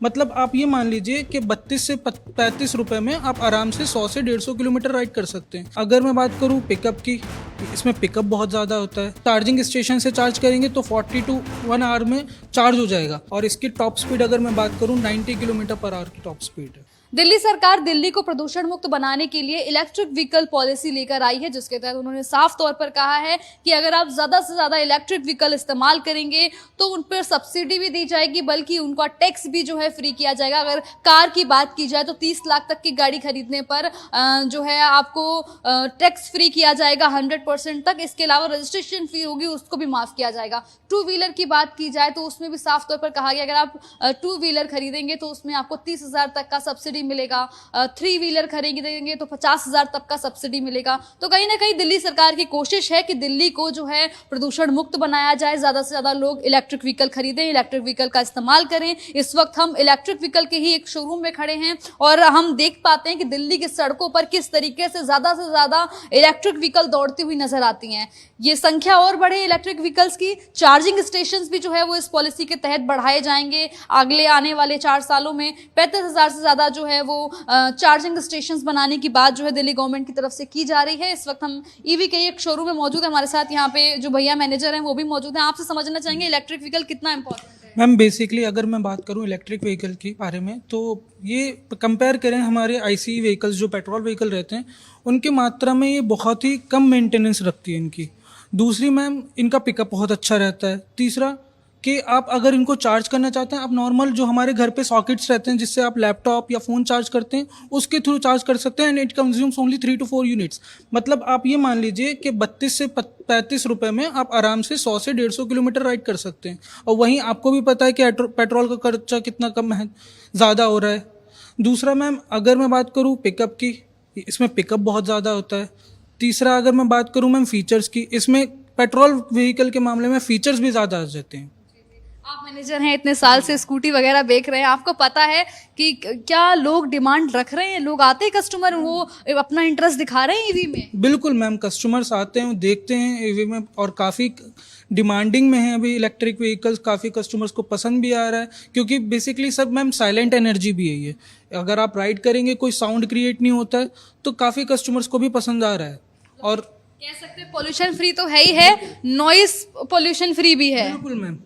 मतलब आप ये मान लीजिए कि 32 से 35 रुपए में आप आराम से 100 से 150 किलोमीटर राइड कर सकते हैं। अगर मैं बात करूँ पिकअप की, इसमें पिकअप बहुत ज़्यादा होता है। चार्जिंग स्टेशन से चार्ज करेंगे तो 40 टू 1 आवर में चार्ज हो जाएगा। और इसकी टॉप स्पीड अगर मैं बात करूँ 90 किलोमीटर पर आवर की टॉप स्पीड है। दिल्ली सरकार दिल्ली को प्रदूषण मुक्त बनाने के लिए इलेक्ट्रिक व्हीकल पॉलिसी लेकर आई है, जिसके तहत उन्होंने साफ तौर पर कहा है कि अगर आप ज्यादा से ज्यादा इलेक्ट्रिक व्हीकल इस्तेमाल करेंगे तो उन पर सब्सिडी भी दी जाएगी, बल्कि उनका टैक्स भी जो है फ्री किया जाएगा। अगर कार की बात की जाए तो 30 लाख तक की गाड़ी खरीदने पर जो है आपको टैक्स फ्री किया जाएगा 100% तक। इसके अलावा रजिस्ट्रेशन फी होगी उसको भी माफ किया जाएगा। टू व्हीलर की बात की जाए तो उसमें भी साफ तौर पर कहा गया अगर आप टू व्हीलर खरीदेंगे तो उसमें आपको 30,000 तक का सब्सिडी मिलेगा। 3 व्हीलर खरीदेंगे तो 50,000 तक का सब्सिडी मिलेगा। तो कहीं ना कहीं दिल्ली सरकार की कोशिश है कि दिल्ली को जो है प्रदूषण मुक्त बनाया जाए, ज्यादा से ज्यादा लोग इलेक्ट्रिक व्हीकल खरीदें, इलेक्ट्रिक व्हीकल का इस्तेमाल करें। इस वक्त हम इलेक्ट्रिक व्हीकल के ही एक शोरूम में खड़े हैं और हम देख पाते हैं कि दिल्ली की सड़कों पर किस तरीके से ज्यादा इलेक्ट्रिक व्हीकल दौड़ती हुई नजर आती हैं। ये संख्या और बढ़े इलेक्ट्रिक व्हीकल्स की। चार्जिंग स्टेशंस भी जो है वो इस पॉलिसी के तहत बढ़ाए जाएंगे। अगले आने वाले 4 सालों में 35,000 से ज्यादा जो है वो चार्जिंग स्टेशंस बनाने की बात जो है दिल्ली गवर्नमेंट की तरफ से की जा रही है। इस वक्त हम ईवी के एक शोरूम में मौजूद है। हमारे साथ यहाँ पे जो भैया मैनेजर हैं वो भी मौजूद हैं। आपसे समझना चाहेंगे इलेक्ट्रिक व्हीकल कितना इंपॉर्टेंट है। मैम बेसिकली अगर मैं बात करूं इलेक्ट्रिक व्हीकल के बारे में तो ये कंपेयर करें हमारे आईसी व्हीकल्स जो पेट्रोल व्हीकल रहते हैं उनकी मात्रा में ये बहुत ही कम मेंटेनेंस रखती है इनकी। दूसरी मैम इनका पिकअप बहुत अच्छा रहता है। तीसरा कि आप अगर इनको चार्ज करना चाहते हैं आप नॉर्मल जो हमारे घर पे सॉकेट्स रहते हैं जिससे आप लैपटॉप या फ़ोन चार्ज करते हैं उसके थ्रू चार्ज कर सकते हैं and it consumes only 3 to 4 units. मतलब आप ये मान लीजिए कि 32 से 35 रुपए में आप आराम से 100 से 150 किलोमीटर राइड कर सकते हैं। और वहीं आपको भी पता है कि पेट्रोल का खर्चा कितना कम है, ज़्यादा हो रहा है। दूसरा मैम अगर मैं बात करूँ पिकअप की, इसमें पिकअप बहुत ज़्यादा होता है। तीसरा अगर मैं बात करूँ मैम फीचर्स की, इसमें पेट्रोल व्हीकल के मामले में फीचर्स भी ज़्यादा आ जाते हैं। आप मैनेजर हैं, इतने साल से स्कूटी वगैरह बेच रहे हैं, आपको पता है कि क्या लोग डिमांड रख रहे हैं, लोग आते हैं कस्टमर वो अपना इंटरेस्ट दिखा रहे हैं ईवी में। बिल्कुल मैम, कस्टमर्स आते हैं देखते हैं ईवी में और काफ़ी डिमांडिंग में है अभी इलेक्ट्रिक व्हीकल्स। काफ़ी कस्टमर्स को पसंद भी आ रहा है क्योंकि बेसिकली सब मैम साइलेंट एनर्जी भी है ये। अगर आप राइड करेंगे कोई साउंड क्रिएट नहीं होता है तो काफ़ी कस्टमर्स को भी पसंद आ रहा है। और कह सकते हैं पोल्यूशन फ्री तो है ही है, नॉइस पोल्यूशन फ्री भी है। बिल्कुल मैम।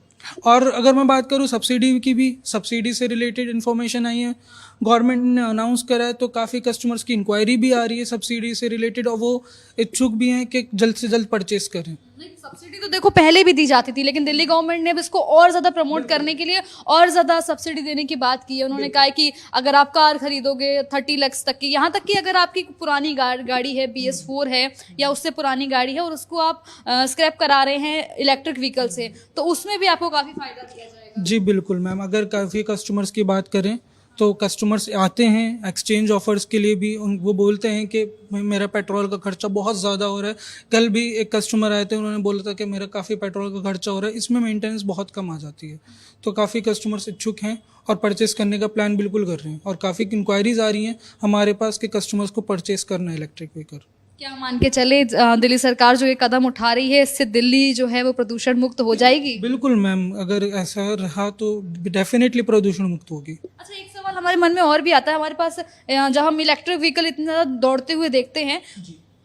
और अगर मैं बात करूँ सब्सिडी की भी, सब्सिडी से रिलेटेड इन्फॉर्मेशन आई है, गवर्नमेंट ने अनाउंस करा है तो काफ़ी कस्टमर्स की इंक्वायरी भी आ रही है सब्सिडी से रिलेटेड और वो इच्छुक भी हैं कि जल्द से जल्द परचेस करें। सब्सिडी तो देखो पहले भी दी जाती थी, लेकिन दिल्ली गवर्नमेंट ने अब इसको और ज्यादा प्रमोट करने के लिए और ज्यादा सब्सिडी देने की बात की है। उन्होंने कहा है कि अगर आप कार खरीदोगे 30 लाख तक की, यहाँ तक कि अगर आपकी पुरानी गाड़ी है, BS4 है या उससे पुरानी गाड़ी है और उसको आप स्क्रैप करा रहे हैं इलेक्ट्रिक व्हीकल से, तो उसमें भी आपको काफी फायदा दिया जाएगा। जी बिल्कुल मैम। अगर काफ़ी कस्टमर्स की बात करें तो कस्टमर्स आते हैं एक्सचेंज ऑफर्स के लिए भी। वो बोलते हैं कि मेरा पेट्रोल का खर्चा बहुत ज़्यादा हो रहा है। कल भी एक कस्टमर आए थे, उन्होंने बोला था कि मेरा काफ़ी पेट्रोल का खर्चा हो रहा है, इसमें मेंटेनेंस बहुत कम आ जाती है। तो काफ़ी कस्टमर्स इच्छुक हैं और परचेस करने का प्लान बिल्कुल कर रहे हैं और काफ़ी इंक्वायरीज आ रही हैं हमारे पास कि कस्टमर्स को परचेस करना है इलेक्ट्रिक व्हीकल। क्या मान के चले दिल्ली सरकार जो ये कदम उठा रही है इससे दिल्ली जो है वो प्रदूषण मुक्त हो जाएगी? बिल्कुल मैम, अगर ऐसा रहा तो डेफिनेटली प्रदूषण मुक्त होगी। अच्छा, एक सवाल हमारे मन में और भी आता है। हमारे पास जब हम इलेक्ट्रिक व्हीकल इतने ज़्यादा दौड़ते हुए देखते हैं,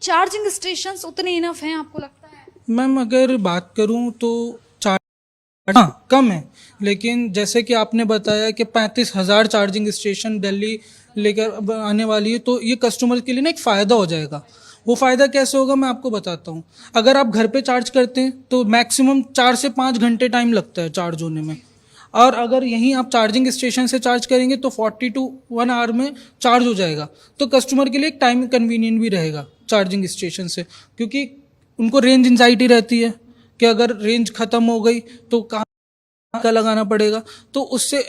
चार्जिंग स्टेशंस उतने इनफ हैं आपको लगता है? मैम अगर बात करूं तो हाँ कम है, लेकिन जैसे कि आपने बताया कि 35,000 चार्जिंग स्टेशन दिल्ली लेकर आने वाली है तो ये कस्टमर के लिए ना एक फ़ायदा हो जाएगा। वो फ़ायदा कैसे होगा मैं आपको बताता हूँ। अगर आप घर पे चार्ज करते हैं तो मैक्सिमम 4 से 5 घंटे टाइम लगता है चार्ज होने में, और अगर यहीं आप चार्जिंग स्टेशन से चार्ज करेंगे तो 40 टू 1 आवर में चार्ज हो जाएगा। तो कस्टमर के लिए एक टाइम कन्वीनियंट भी रहेगा चार्जिंग स्टेशन से, क्योंकि उनको रेंज एंजाइटी रहती है कि अगर रेंज ख़त्म हो गई तो कहाँ का लगाना पड़ेगा। तो उससे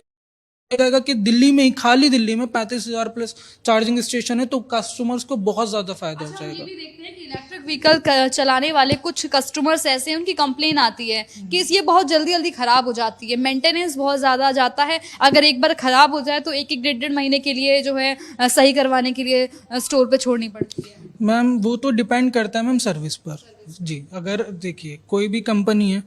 रहेगा कि दिल्ली में ही, खाली दिल्ली में 35,000 प्लस चार्जिंग स्टेशन है तो कस्टमर्स को बहुत ज़्यादा फायदा हो जाएगा। ये भी देखते हैं कि इलेक्ट्रिक व्हीकल चलाने वाले कुछ कस्टमर्स ऐसे हैं, उनकी कंप्लेन आती है कि ये बहुत जल्दी जल्दी खराब हो जाती है, मेंटेनेंस बहुत ज़्यादा जाता है। अगर एक बार खराब हो जाए तो एक 1.5 महीने के लिए जो है सही करवाने के लिए स्टोर पे छोड़नी पड़ती है। मैम वो तो डिपेंड करता है मैम सर्विस पर। जी अगर देखिए कोई भी कंपनी है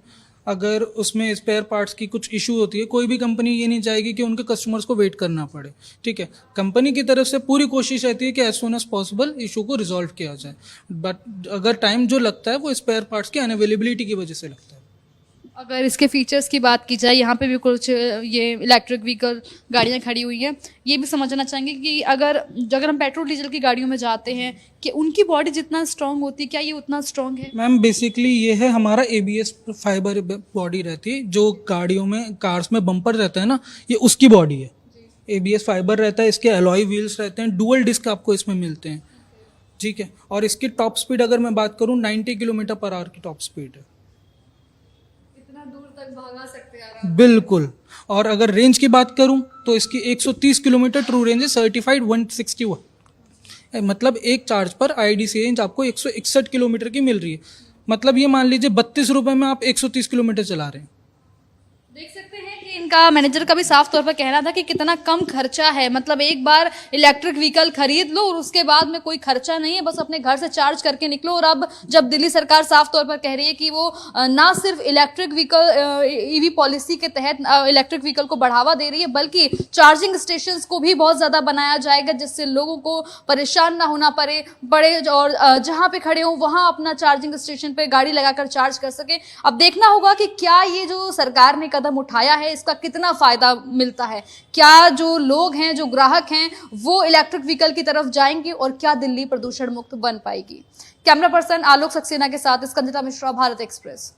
अगर उसमें स्पेयर पार्ट्स की कुछ इशू होती है, कोई भी कंपनी ये नहीं चाहेगी कि उनके कस्टमर्स को वेट करना पड़े, ठीक है। कंपनी की तरफ से पूरी कोशिश रहती है कि as soon as possible issue को रिजॉल्व किया जाए, बट अगर टाइम जो लगता है वो स्पेयर पार्ट्स की अनअवेलेबिलिटी की वजह से लगता है। अगर इसके फीचर्स की बात की जाए, यहाँ पे भी कुछ ये इलेक्ट्रिक व्हीकल गाड़ियाँ खड़ी हुई हैं, ये भी समझना चाहेंगे कि अगर हम पेट्रोल डीजल की गाड़ियों में जाते हैं कि उनकी बॉडी जितना स्ट्रांग होती है, क्या ये उतना स्ट्रांग है? मैम बेसिकली ये है हमारा ABS फाइबर बॉडी रहती है, जो गाड़ियों में कार्स में बम्पर रहता है ना, ये उसकी बॉडी है। ABS फाइबर रहता है, इसके अलॉय व्हील्स रहते हैं, डुअल डिस्क आपको इसमें मिलते हैं, ठीक है। और इसकी टॉप स्पीड अगर मैं बात करूँ 90 किलोमीटर पर आवर की टॉप स्पीड है। इतना दूर तक भगा सकते हैं बिल्कुल। और अगर रेंज की बात करूं तो इसकी 130 किलोमीटर ट्रू रेंज है, सर्टिफाइड 161, मतलब एक चार्ज पर IDC रेंज आपको 161 किलोमीटर की मिल रही है। मतलब ये मान लीजिए 32 रुपए में आप 130 किलोमीटर चला रहे हैं। देख सकते हैं कि इनका मैनेजर का भी साफ तौर पर कहना था कि कितना कम खर्चा है, मतलब एक बार इलेक्ट्रिक व्हीकल खरीद लो और उसके बाद में कोई खर्चा नहीं है, बस अपने घर से चार्ज करके निकलो। और अब जब दिल्ली सरकार साफ तौर पर कह रही है कि वो ना सिर्फ इलेक्ट्रिक व्हीकल EV पॉलिसी के तहत इलेक्ट्रिक व्हीकल को बढ़ावा दे रही है, बल्कि चार्जिंग स्टेशंस को भी बहुत ज़्यादा बनाया जाएगा, जिससे लोगों को परेशान ना होना पड़े और जहाँ पे खड़े हो वहाँ अपना चार्जिंग स्टेशन पे गाड़ी लगाकर चार्ज कर सके। अब देखना होगा कि क्या ये जो सरकार ने कदम उठाया है इसका कितना फायदा मिलता है, क्या जो लोग हैं, जो ग्राहक हैं, वो इलेक्ट्रिक व्हीकल की तरफ जाएंगे और क्या दिल्ली प्रदूषण मुक्त बन पाएगी। कैमरा पर्सन आलोक सक्सेना के साथ स्कंदिता मिश्रा, भारत एक्सप्रेस।